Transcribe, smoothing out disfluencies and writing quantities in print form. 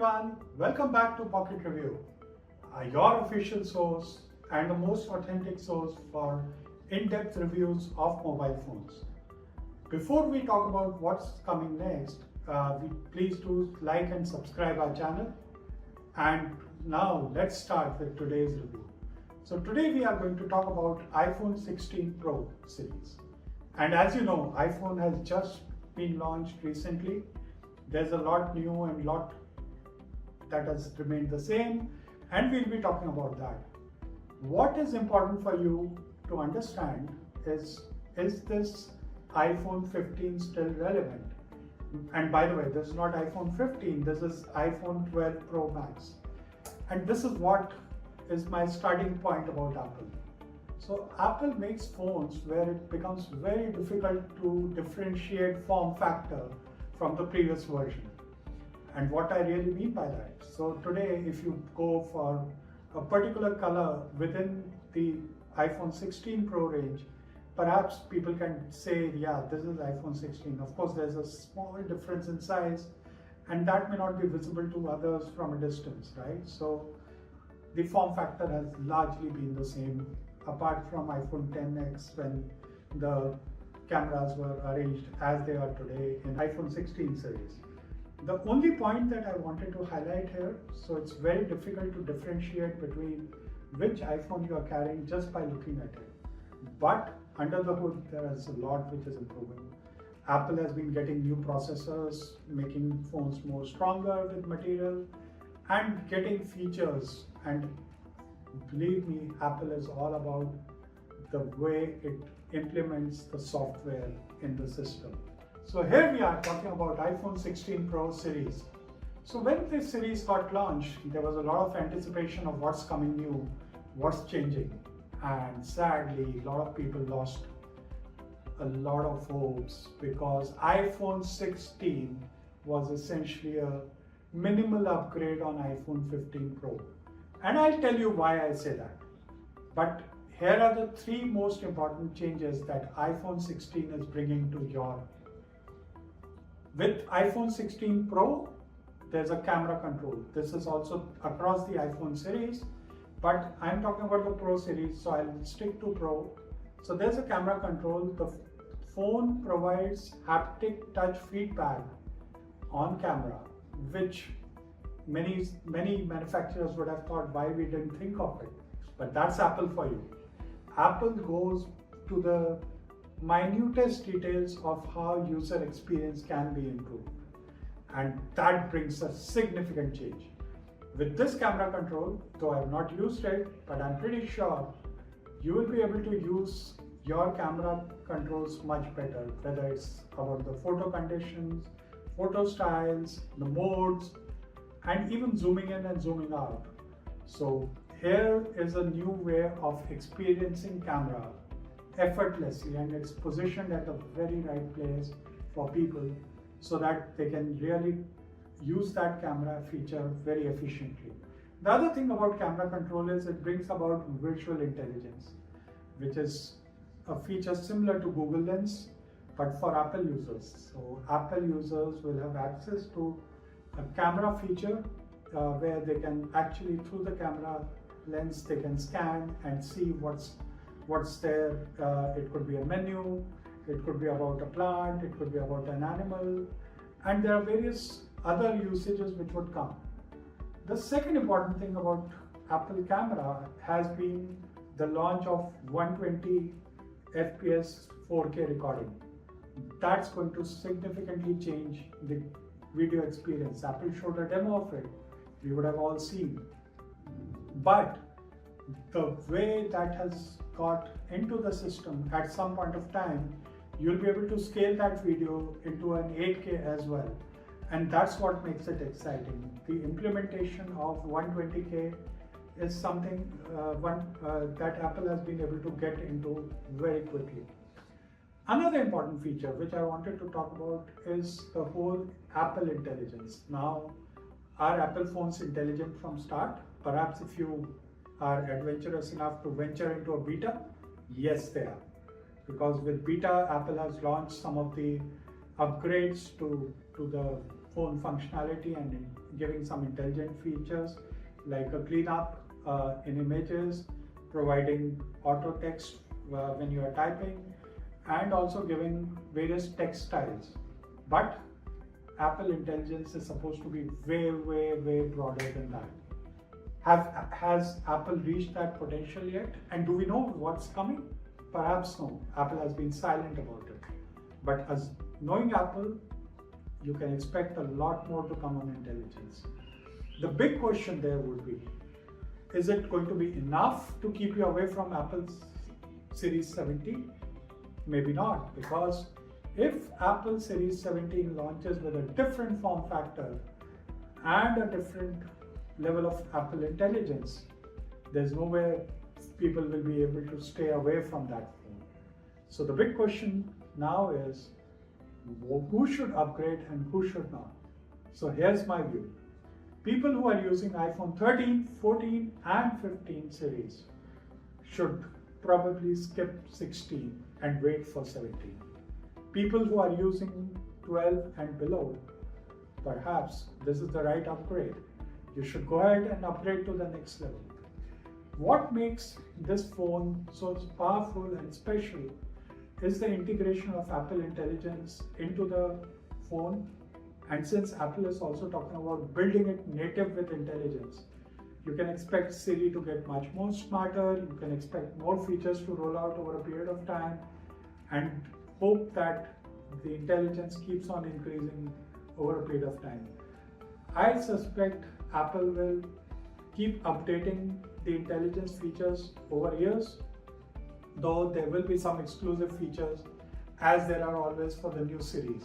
everyone, welcome back to Pocket Review, your official source and the most authentic source for in-depth reviews of mobile phones. Before we talk about what's coming next, please do like and subscribe our channel. And now let's start with today's review. So today we are going to talk about iPhone 16 Pro series. And as you know, iPhone has just been launched recently. There's a lot new and lot that has remained the same, and we'll be talking about that. What is important for you to understand is this iPhone 15 still relevant? And by the way, this is not iPhone 15, this is iPhone 12 Pro Max. And this is what is my starting point about Apple. So Apple makes phones where it becomes very difficult to differentiate form factor from the previous version. And what I really mean by that. So today, if you go for a particular color within the iPhone 16 Pro range, perhaps people can say, yeah, this is iPhone 16. Of course, there's a small difference in size, and that may not be visible to others from a distance, right? So the form factor has largely been the same, apart from iPhone XS when the cameras were arranged as they are today in iPhone 16 series. The only point that I wanted to highlight here, so it's very difficult to differentiate between which iPhone you are carrying just by looking at it. But under the hood, there is a lot which is improving. Apple has been getting new processors, making phones more stronger with material, and getting features. And believe me, Apple is all about the way it implements the software in the system. So here we are talking about iPhone 16 Pro series. So when this series got launched, there was a lot of anticipation of what's coming new, what's changing. And sadly, a lot of people lost a lot of hopes because iPhone 16 was essentially a minimal upgrade on iPhone 15 Pro. And I'll tell you why I say that. But here are the three most important changes that iPhone 16 is bringing to your. With iPhone 16 Pro, there's a camera control. This is also across the iPhone series, but I'm talking about the Pro series, so I'll stick to Pro. So there's a camera control. The phone provides haptic touch feedback on camera, which many manufacturers would have thought why we didn't think of it. But that's Apple for you. Apple goes to the minutest details of how user experience can be improved. And that brings a significant change. With this camera control, though I have not used it, but I'm pretty sure you will be able to use your camera controls much better, whether it's about the photo conditions, photo styles, the modes, and even zooming in and zooming out. So here is a new way of experiencing camera effortlessly, and it's positioned at the very right place for people so that they can really use that camera feature very efficiently. The other thing about camera control is it brings about visual intelligence, which is a feature similar to Google Lens, but for Apple users. So Apple users will have access to a camera feature where they can actually, through the camera lens, they can scan and see what's there. It could be a menu, it could be about a plant, it could be about an animal, and there are various other usages which would come. The second important thing about Apple camera has been the launch of 120 FPS 4K recording. That's going to significantly change the video experience. Apple showed a demo of it, we would have all seen. But the way that has got into the system, at some point of time, you'll be able to scale that video into an 8K as well. And that's what makes it exciting. The implementation of 120K is something that Apple has been able to get into very quickly. Another important feature which I wanted to talk about is the whole Apple intelligence. Now, are Apple phones intelligent from start? Perhaps if you are adventurous enough to venture into a beta, yes they are. Because with beta, Apple has launched some of the upgrades to the phone functionality and giving some intelligent features like a cleanup in images, providing auto text when you are typing, and also giving various text styles. But Apple Intelligence is supposed to be way broader than that. Has Apple reached that potential yet? And do we know what's coming? Perhaps no. Apple has been silent about it. But as knowing Apple, you can expect a lot more to come on intelligence. The big question there would be, is it going to be enough to keep you away from Apple's Series 17? Maybe not, because if Apple Series 17 launches with a different form factor and a different level of Apple Intelligence, there's no way people will be able to stay away from that phone. So the big question now is, who should upgrade and who should not? So here's my view. People who are using iPhone 13, 14 and 15 series should probably skip 16 and wait for 17. People who are using 12 and below, perhaps this is the right upgrade. You should go ahead and upgrade to the next level. What makes this phone so powerful and special is the integration of Apple Intelligence into the phone. And since Apple is also talking about building it native with intelligence, you can expect Siri to get much more smarter, you can expect more features to roll out over a period of time, and hope that the intelligence keeps on increasing over a period of time. I suspect Apple will keep updating the intelligence features over years, though there will be some exclusive features as there are always for the new series.